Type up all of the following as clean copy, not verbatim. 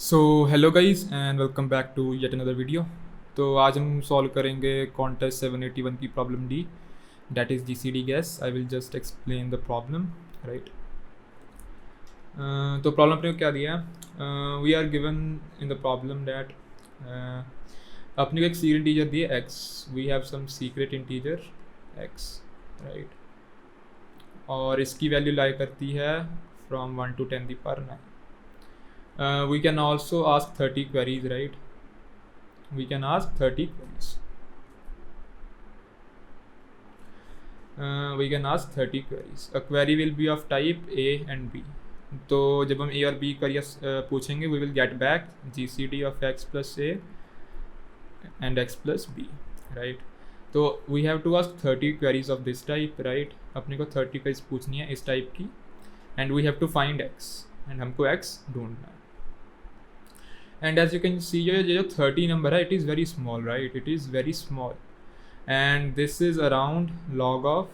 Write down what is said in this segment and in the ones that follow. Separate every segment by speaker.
Speaker 1: So hello guys and welcome back to yet another video. तो आज हम solve करेंगे कॉन्टेस्ट 781 की problem D, that is GCD guess. I will just explain the problem, right. तो problem अपने को क्या दिया है? We are given in the problem that अपने को एक सीक्रेट इंटीजर दिए x, we have some secret integer x, right. और इसकी वैल्यू लाई करती है from 1 to 10 the power 9. We can also ask 30 queries, right? We can ask 30 queries. We can ask 30 queries. A query will be of type A and B. तो जब हम A और B queries पूछेंगे, we will get back GCD of x plus A and x plus B, right? तो we have to ask 30 queries of this type, right? अपने को 30 queries पूछनी है इस टाइप की, and we have to find x, and हमको x ढूंढना है। And as you can see, ये जो 30 number है, it is very small, right? It is very small, and this is around log of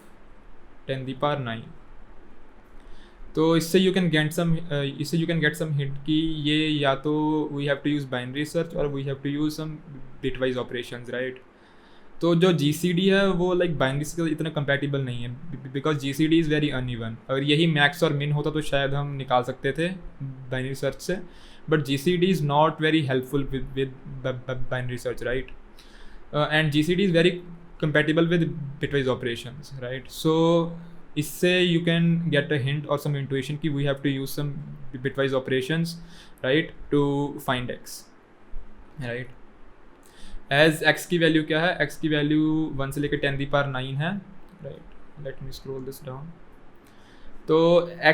Speaker 1: 10 the power 9. तो इससे you can get some hint कि ये या तो we have to use binary search और we have to use some bitwise operations, right? तो जो GCD है वो लाइक बाइनरी से इतना कंपैटिबल नहीं है, because GCD is very uneven. अगर यही मैक्स और मिन होता तो शायद हम निकाल सकते थे बाइनरी सर्च से, but GCD is not very helpful with binary search, right? And GCD is very compatible with bitwise operations, right? So इससे you can get a hint or some intuition कि we have to use some bitwise operations, right, to find x, right? As x की value क्या है? x की value 1 से लेकर 10 the power 9 है, right? Let me scroll this down. तो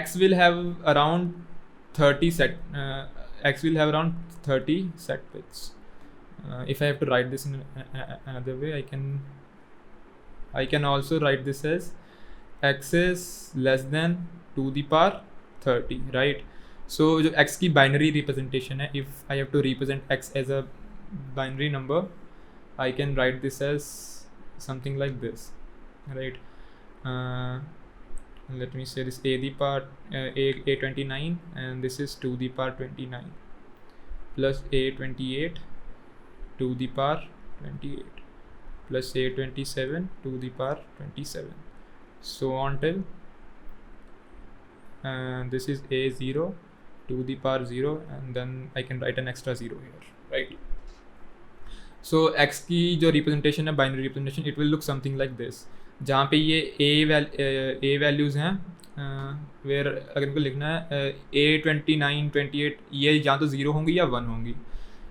Speaker 1: x will have around 30 set x will have around 30 set bits. If I have to write this in another way, I can also write this as x is less than 2 the power 30, right? So जो x की binary representation है, if I have to represent x as a binary number, I can write this as something like this, right? Let me say this a the power a29, and this is 2 the power 29 plus a28 2 the power 28 plus a27 2 the power 27, so on till this is a0 2 the power 0, and then I can write an extra 0 here, right? So x की जो representation है, binary representation, it will look something like this, जहाँ पे ये ए values हैं, where अगर इनको लिखना है a29 28, ये या तो 0 होंगी या 1 होंगी।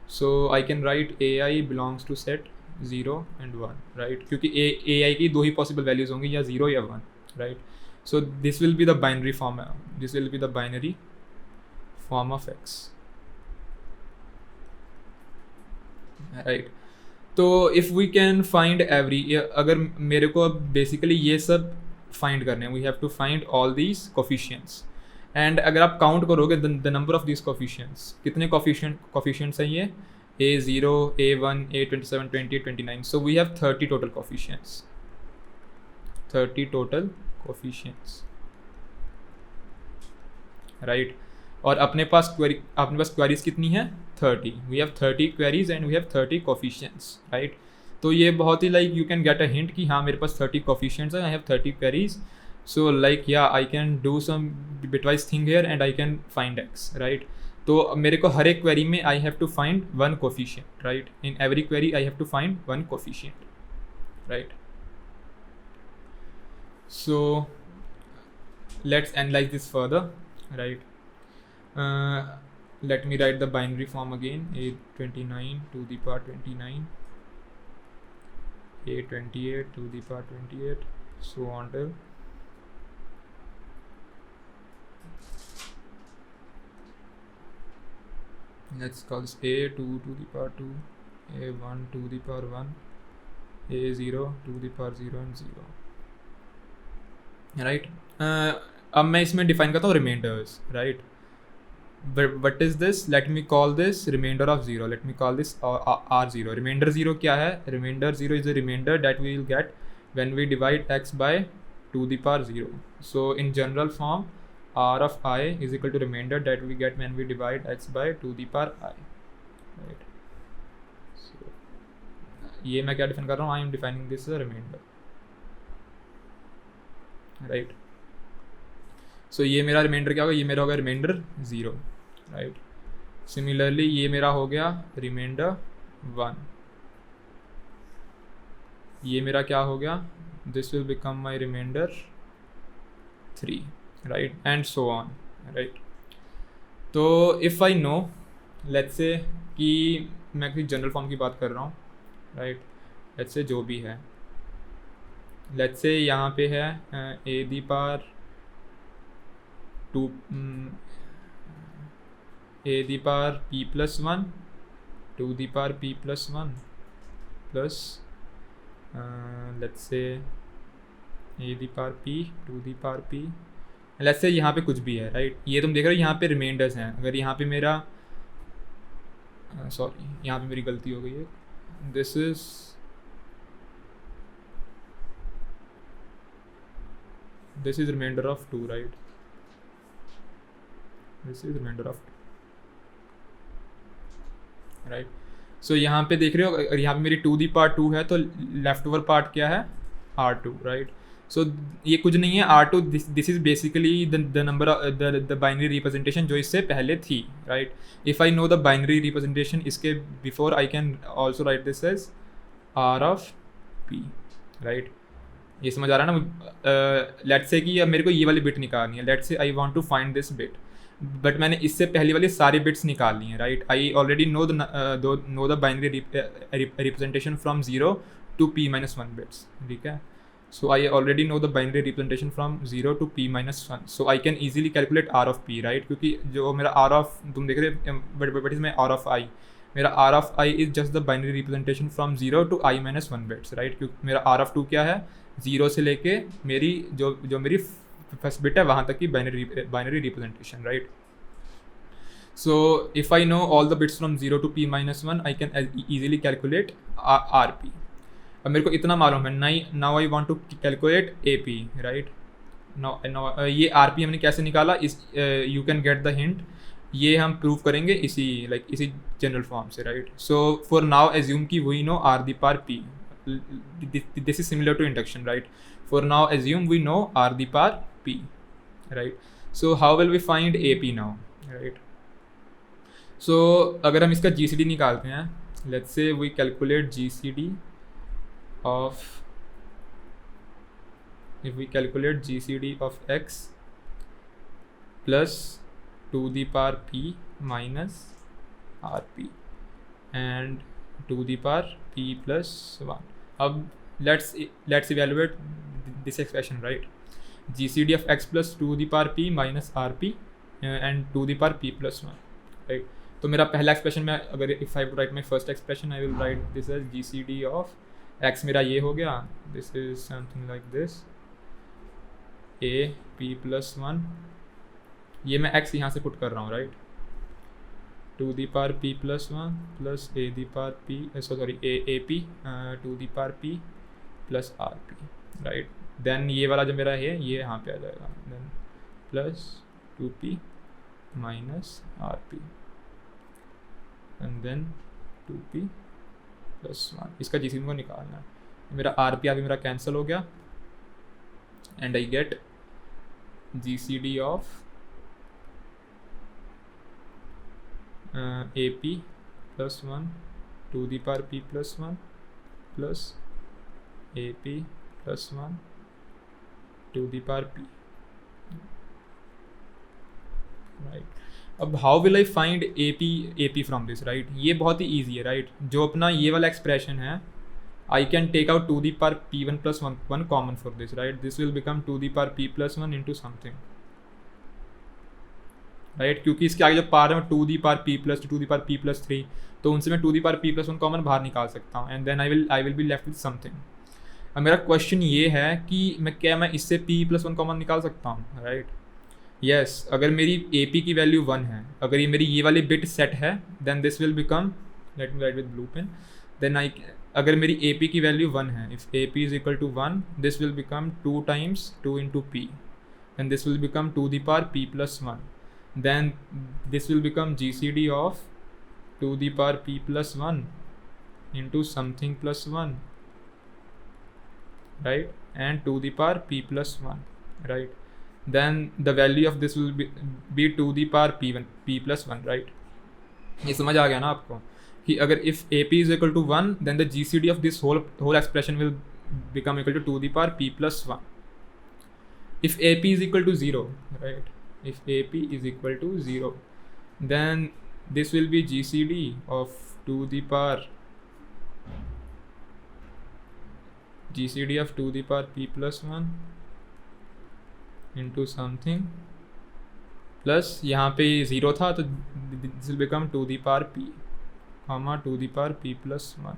Speaker 1: So I can write ai belongs to set 0 and 1, right? क्योंकि ai की दो ही पॉसिबल वैल्यूज़ होंगी, या 0 या 1, right? So this will be the binary form, this will be the binary form of x, right? तो if we can find every, अगर मेरे को अब बेसिकली ये सब फाइंड करने हैं, we have to find all these coefficients, and अगर आप काउंट करोगे the number of these coefficients, कितने कोफिशिएंट्स हैं ये? a0 a1 a27 28 29, so we have 30 total coefficients, 30 total coefficients, right? और अपने पास क्वेरीज कितनी है? 30. We have 30 queries and we have 30 coefficients, right? तो ये बहुत ही like you can get a hint कि हाँ मेरे पास 30 कोफिशिएंट्स हैं, I have 30 queries, so like yeah I can do some bitwise thing here and I can find x, right? तो मेरे को हर एक क्वेरी में I have to find one coefficient, right? In every query I have to find one coefficient, right? So let's analyze this further, right? Let me write the binary form again, a29 to the power 29 a28 to the power 28, so on till let's call this a2 to the power 2 a1 to the power 1 a0 to the power 0 and 0, right? अब मैं इसमें define करता हूँ remainders, right? What is this? Let me call this remainder of 0, let me call this r0. Remainder 0 क्या है? Remainder 0 is a remainder that we will get when we divide x by 2 the power 0. So in general form, r of I is equal to remainder that we get when we divide x by 2 the power I, right? So ये मैं क्या define कर रहा हूँ, I am defining this as a remainder, right? सो ये मेरा reminder क्या होगा, ये मेरा होगा रिमाइंडर 0, राइट? सिमिलरली ये मेरा हो गया रिमाइंडर 1, ये मेरा क्या हो गया, this will become my remainder 3, right? And so on, right? तो if I know, let's say कि मैं किसी जनरल फॉर्म की बात कर रहा हूँ, राइट? लेट्स से जो भी है, लेट्स से यहाँ पे है a the power 2 a the power p plus 1 2 the power p plus 1 plus let's say a the power p 2 the power p, let's say यहाँ पे कुछ भी है, राइट? ये तुम देख रहे हो यहाँ पे रिमाइंडर्स हैं। अगर यहाँ पे मेरा सॉरी यहाँ पे मेरी गलती हो गई है, this is remainder of 2, right? This is remainder of 2, right? So यहाँ पे देख रहे हो, अगर यहाँ पे मेरी 2 दी पावर 2 है तो लेफ्ट ओवर पार्ट क्या है, R2, राइट? सो ये कुछ नहीं है, R2 this is basically the number the binary representation जो इससे पहले थी, right? If I know the binary representation इसके before, I can also write this as R of P, right? ये समझ आ रहा है ना? लेट्स से कि अब मेरे को ये वाली बिट निकालनी है, let's say I want to find this bit, but मैंने इससे पहले वाली सारी बिट्स निकाल ली हैं, right? I already know the binary representation from 0 to p-1 bits, ठीक है? So I already know the binary representation from 0 to p-1, so I can easily calculate R of P, right? क्योंकि जो मेरा R of, तुम देख रहे but इसमें R of I, मेरा R of I is just the binary representation from 0 to i-1 bits, right? क्योंकि मेरा R ऑफ 2 क्या है, 0 से लेके मेरी जो मेरी फर्स्ट बिट है वहाँ तक की binary representation, right? So if I know all the bits from 0 to p-1, I can easily calculate RP. अब मेरे को इतना मालूम है, now I want to calculate AP, right? Now ये RP हमने कैसे निकाला, इस you can get the hint, ये हम प्रूव करेंगे इसी जनरल फॉर्म से, right? So for now assume कि we know R the power P, this is similar to induction, right? For now assume we know R the power P, right? So how will we find AP now, right? So अगर हम इसका GCD निकालते हैं, let's say we calculate GCD of, if we calculate GCD of x plus 2 the power P minus RP and 2 the power P plus 1. अब let's evaluate this expression, right? GCD of x plus 2 the power P minus RP and 2 the power P plus 1, right? तो मेरा पहला expression में, अगर if I write my first expression, I will write this as GCD of x, मेरा ये हो गया, this is something like this, a p plus 1, ये मैं x यहाँ से पुट कर रहा हूँ, right? 2 the power p plus 1 plus a the power p, AP 2 the power p plus RP, right? Then ये वाला जो मेरा है ये यहाँ पे आ जाएगा, then plus 2p minus RP and then 2p plus 1. इसका GCD को निकालना है, मेरा RP आगे मेरा कैंसिल हो गया and I get GCD of AP plus 1 2 the power P plus 1 plus AP plus 1 2 the power P, right? अब how will I find AP from this, right? ये बहुत ही ईजी है, राइट? जो अपना ये वाला एक्सप्रेशन है, I can take out 2 the power P1 plus 1 common for this, right? This will become 2 the power P plus 1 into something, right? क्योंकि इसके आगे जो पार है 2 the power P plus 2 the power P plus 3, तो उनसे मैं 2 the power P plus 1 common बाहर निकाल सकता हूँ and then I will be left with something. अब मेरा क्वेश्चन ये है कि मैं इससे P plus 1 कॉमन निकाल सकता हूँ, राइट? यस, अगर मेरी AP की वैल्यू 1 है, अगर ये मेरी ये वाली बिट सेट है, then this will become, let me write with blue pen, then अगर मेरी AP की वैल्यू 1 है, if AP is equal to 1, this will become 2 times 2 into P, and this will become 2 the power p plus 1. Then this will become GCD of 2 the power p plus 1 into something plus 1, right, and 2 the power p plus 1, right. Then the value of this will be 2 the power p plus 1, right. ये समझ आ गया ना आपको कि अगर if AP is equal to 1 then the GCD of this whole expression will become equal to 2 the power p plus 1. If AP is equal to 0, right, if AP is equal to 0, then this will be GCD of 2 the power GCD of 2 the power p plus 1 into something plus यहाँ पे 0 था तो this will become 2 the power p comma 2 the power p plus 1,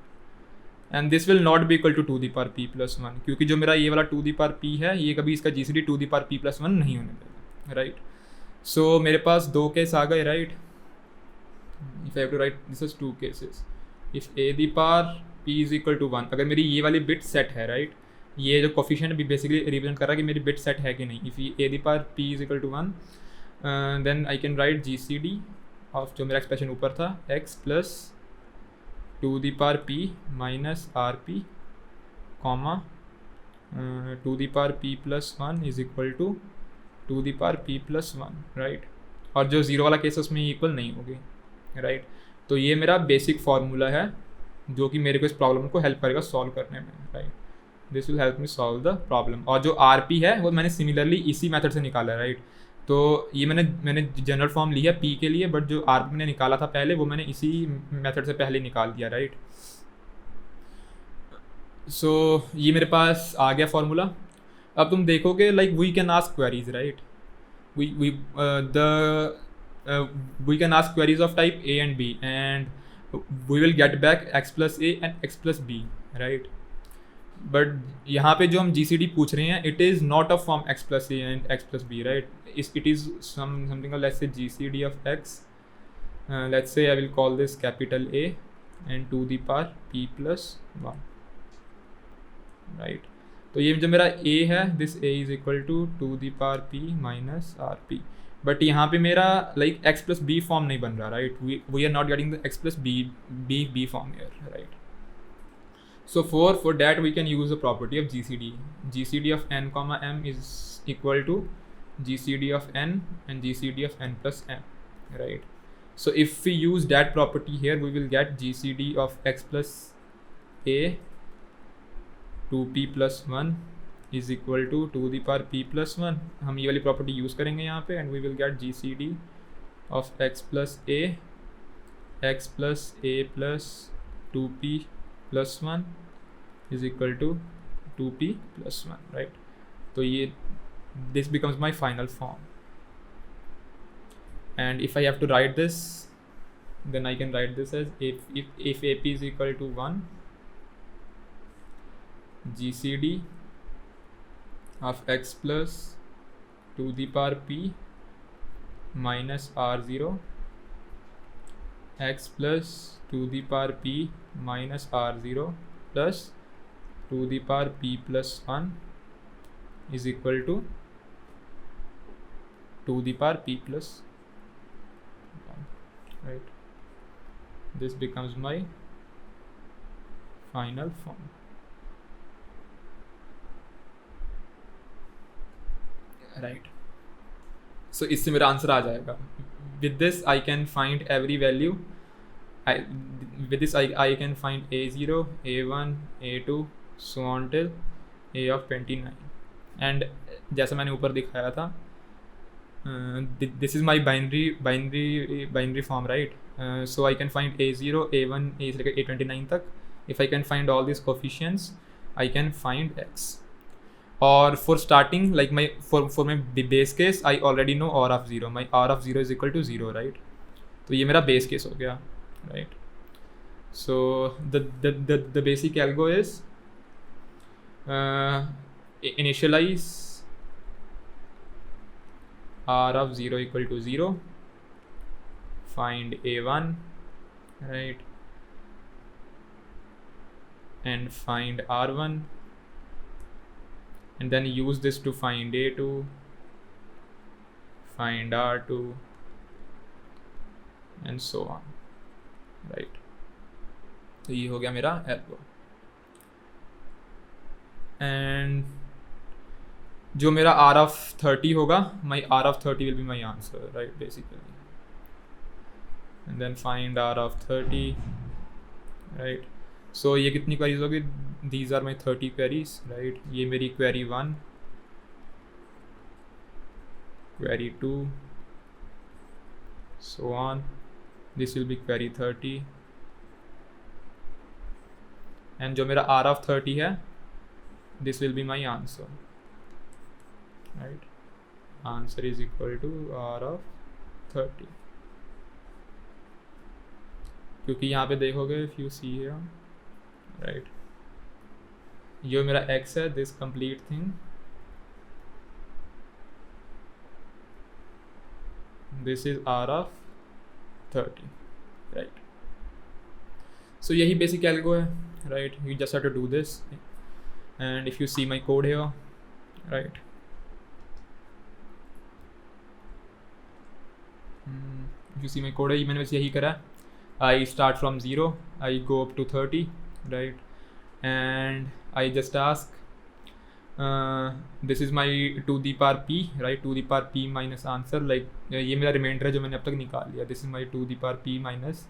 Speaker 1: and this will not be equal to 2 the power p plus 1, क्योंकि जो मेरा ये वाला 2 the power p है ये कभी इसका GCD 2 the power p plus 1 नहीं होने देगा, राइट. सो मेरे पास दो केस आ गए, right. If I have to write this is two cases. If a the power p is equal to 1, अगर मेरी ये वाली बिट सेट है, राइट, ये जो कोफिशिएंट भी बेसिकली रिप्रेजेंट कर रहा है कि मेरी बिट सेट है कि नहीं. If a the power p is equal to 1, then I can write GCD of जो मेरा एक्सप्रेशन ऊपर था x plus 2 the power p minus R P comma 2 the power p plus 1 is equal to 2 the power p plus 1, right. और जो zero वाला case उसमें equal नहीं होगी, राइट. तो ये मेरा बेसिक फार्मूला है जो कि मेरे को इस प्रॉब्लम को हेल्प करेगा सॉल्व करने में, right. This will help me solve the problem. और जो आर पी है वो मैंने सिमिलरली इसी मेथड से निकाला है, राइट. तो ये मैंने जनरल फॉर्म लिया पी के लिए, बट जो आर मैंने निकाला था पहले वो मैंने इसी मेथड से पहले निकाल दिया, राइट. सो ये मेरे पास आ गया फॉर्मूला. अब तुम देखोगे like we can ask queries, right. We can ask queries of type A and B and we will get back x plus A and x plus B, right. But यहाँ पे जो हम GCD पूछ रहे हैं it is not a form x plus A and x plus B, right. It is something let's say GCD of x, let's say I will call this capital A and 2 the power p plus 1, right. तो ये जो मेरा A है this A is equal to 2 the power p minus R P. But यहाँ पे मेरा like x plus B form नहीं बन रहा, राइट. We are not getting the x plus B form here, right. So for that we can use the property of GCD. GCD of n comma m is equal to GCD of n and GCD of n plus m, right. So if we use that property here we will get GCD of x plus a 2p plus 1 is equal to 2 the power p plus 1. हम ये वाली property use करेंगे यहाँ पे and we will get GCD of x plus a plus 2p plus 1 is equal to 2p plus 1, right. तो ये this becomes my final form, and if I have to write this then I can write this as if AP is equal to 1, GCD of x plus 2 the power p minus r0 x plus 2 the power p minus r0 plus 2 the power p plus 1 is equal to 2 the power p plus 1, right. This becomes my final form, right. So इससे मेरा answer आ जाएगा. With this I can find every value. With this I can find a0, a1, a2 so on till a of 29, and जैसा मैंने ऊपर दिखाया था this is my binary form, right. So I can find a0, a1, a से लेकर a29 तक. If I can find all these coefficients I can find x. और for starting like my for my base case I already know r of 0. My r of 0 is equal to 0, right. तो ये मेरा base case हो गया, right. So the basic algo is initialize r of 0 equal to 0, find a1, right, and find r1, and then use this to find a2, find R2 and so on, right? तो ये हो गया मेरा algo. And जो मेरा R of 30 होगा, my R of 30 will be my answer, right, basically. And then find R of 30, right? So ये कितनी queries होगी? These are my 30 queries, right? ये मेरी query 1, query 2, so on. This will be query 30. And जो मेरा R of 30 है, this will be my answer, right? Answer is equal to R of 30. क्योंकि यहाँ पे देखोगे, if you see here, right, जो मेरा x है, this complete thing, this is R of 30, right? So यही basic algo है, right? You just have to do this, and if you see my code here, right, if you see my code है, मैंने बस यही करा. I start from 0, I go up to 30, right, and I just ask this is my to the power p, right, to the power p minus answer, like ये मेरा reminder है जो मैंने अब तक निकाल लिया. This is my to the power p minus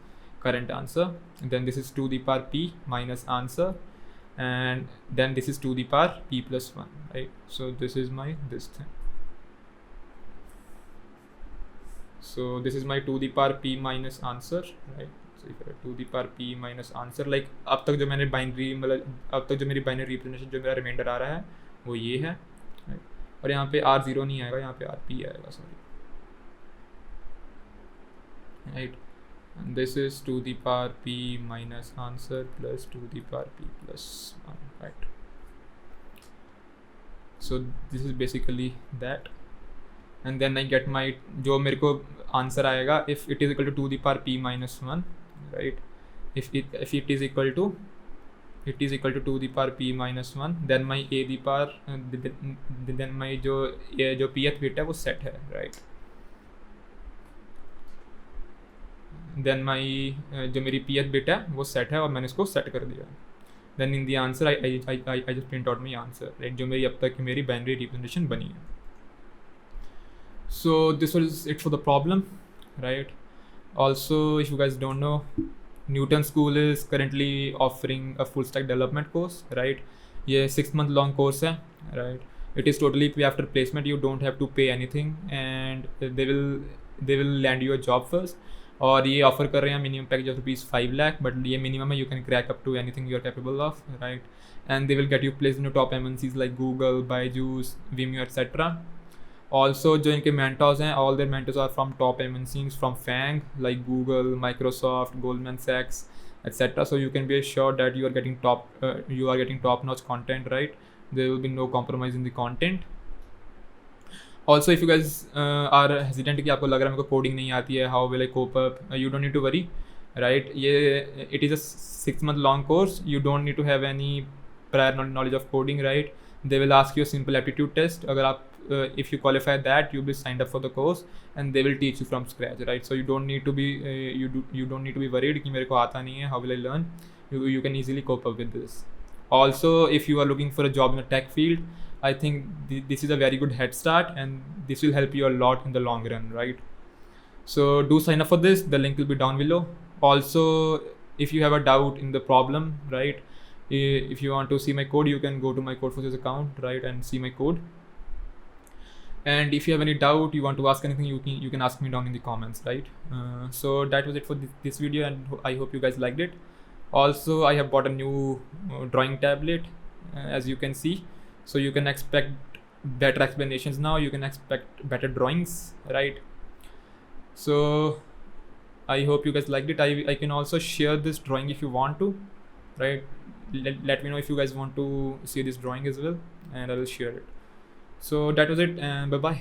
Speaker 1: current answer, and then this is to the power p minus answer, and then this is to the power p plus 1, right? So this is my this thing. So this is my to the power p minus answer, right? So if I to the power p minus answer, like अब तक जो मैंने binary, मतलब अब तक जो मेरी binary representation, जो मेरा रिमाइंडर आ रहा है वो ये है, right? और यहाँ पे R0 नहीं आएगा, यहाँ पे RP आएगा, sorry, right? And this is to the power p minus answer plus to the power p plus 1, right? So this is basically that. And then I get my, जो मेरे को आंसर आएगा, if it is equal to the power p minus 1, right? If it is equal to to the power p minus 1, then my a the power then my जो pth bit है वो set है, right? Then my जो मेरी pth bit है वो set है और मैंने इसको set कर दिया. Then in the answer I just print out my answer, right? जो मेरी अब तक की मेरी binary representation बनी है. So this was it for the problem, right? Also, if you guys don't know, Newton School is currently offering a full stack development course, right? ये 6 month long course है, right? It is totally pay after placement. You don't have to pay anything, and they will land you a job first. और ये offer कर रहे हैं minimum package of ₹5 lakh, but ये minimum है, you can crack up to anything you are capable of, right? And they will get you placed in top MNCs like Google, Byju's, Vimeo, etc. Also, जो इनके mentors हैं, all their mentors are from top MNCs from FANG like Google, Microsoft, Goldman Sachs, etc. So you can be assured that you are getting top-notch content, right? There will be no compromise in the content. Also, if you guys are hesitant कि आपको लग रहा है मेरे को coding नहीं आती है, how will I cope up? You don't need to worry, right? It is a 6 month long course. You don't need to have any prior knowledge of coding, right? They will ask you a simple aptitude test. अगर आप if you qualify that, you'll be signed up for the course, and they will teach you from scratch, right? So you don't need to be you don't need to be worried कि मेरे को आता नहीं है, how will I learn? You can easily cope up with this. Also, if you are looking for a job in the tech field, I think this is a very good head start, and this will help you a lot in the long run, right? So do sign up for this. The link will be down below. Also, if you have a doubt in the problem, right, if you want to see my code, you can go to my Codeforces account, right, and see my code. And if you have any doubt, you want to ask anything, you can ask me down in the comments, right? So that was it for this video, and I hope you guys liked it. Also, I have bought a new drawing tablet, as you can see, so you can expect better explanations now. You can expect better drawings, right? So I hope you guys liked it. I can also share this drawing if you want to, right? Let me know if you guys want to see this drawing as well, and I will share it. So that was it, and bye bye.